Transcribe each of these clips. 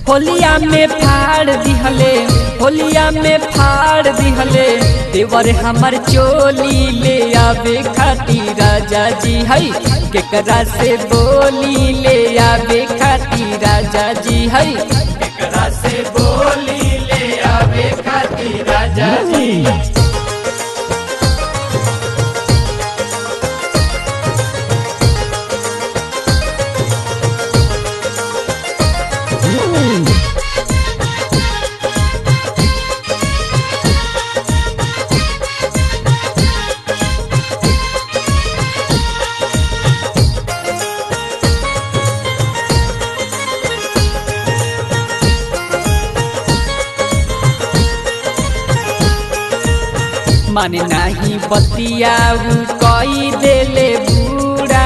होलिया में फाड़ दिहले, होलिया में फाड़ दिहले देवर हमर चोली ले आवे खाती राजा जी है केकरा से बोली ले आवे खाती राजा जी है केकरा से बोली ले आवे खाती राजा जी। माने नाही बतियाऊ कई देले बूढ़ा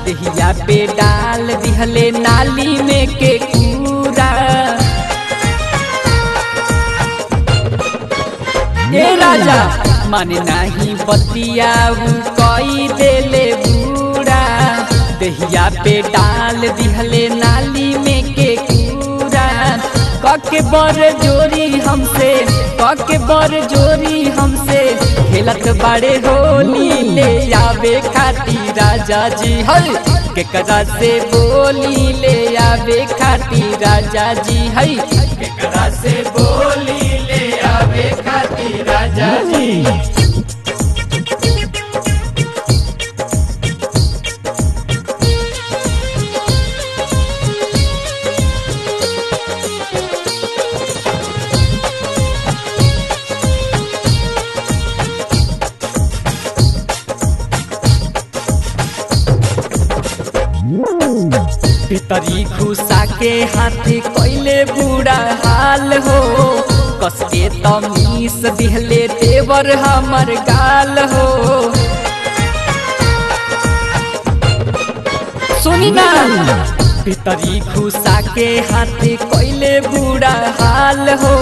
देहिया पे डाल दिहले नाली में के कूड़ा। ए राजा माने नाही बतियाऊ कई देले बूढ़ा देहिया पे डाल दिहले नाली में के कूड़ा। कके बर जोरी हमसे, कके बर जोरी हमसे खेलत बड़े होली ले आवे खाती राजा जी है केकरा से बोली ले आवे खाती राजा जी है केकरा से बोली ले आवे खाती राजा जी। पितरी घुसा के हाथी कोइले बुरा हाल हो कसके तमीस दिहले देवर हमर गाल हो। सुनी ना पितरी घुसा के हाथी कोइले बुरा हाल हो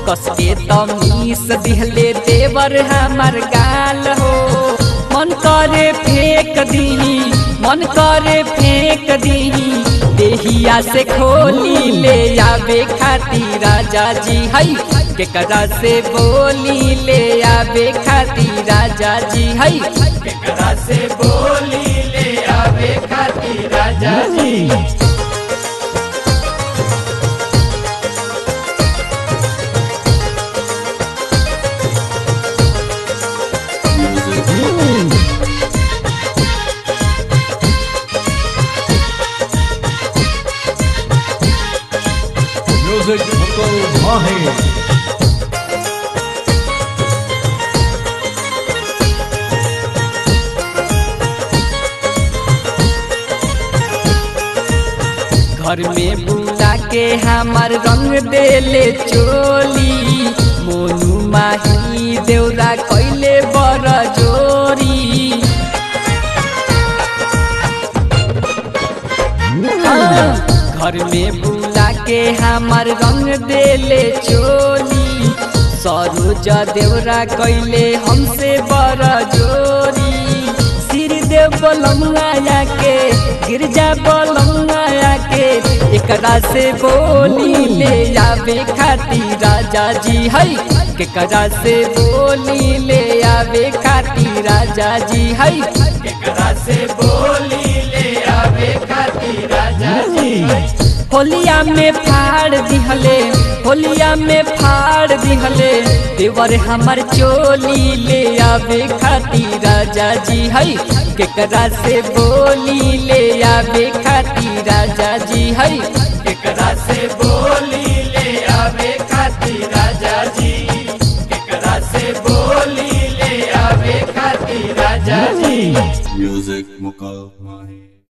कसके तमीस दिहले देवर हमर गाल हो। मन करे फेंक दी, मन करे फेंक दी देहिया से खोली ले आवे खाती राजा जी है केकरा से बोली ले आवे खाती राजा जी है केकरा से बोली ले आवे खाती राजा जी। घर में बुला के हमार रंग देले चोली मोनू माही देवरा कैले बर जोरी। घर में बुला के हमार रंग देले चोली सरोज देवरा कैले हमसे बर जोरी। श्री देव बलमुआ के गिरजा बलमुआ के एकरा से बोली ले आवे खाती राजा जी है केकरा से बोली ले आवे खाती राजा जी है केकरा से बोली ले आवे खाती राजा जी। होलिया में फाड़ दिहले, होलिया में फाड़ दिहले देवर हमर चोली ले आवे खाती राजा जी है केकरा से बोली ले आवे खाती राजा जी है केकरा से बोली ले आवे खाती राजा जी केकरा से बोली ले आवे खाती राजा जी। म्यूजिक मुका माही।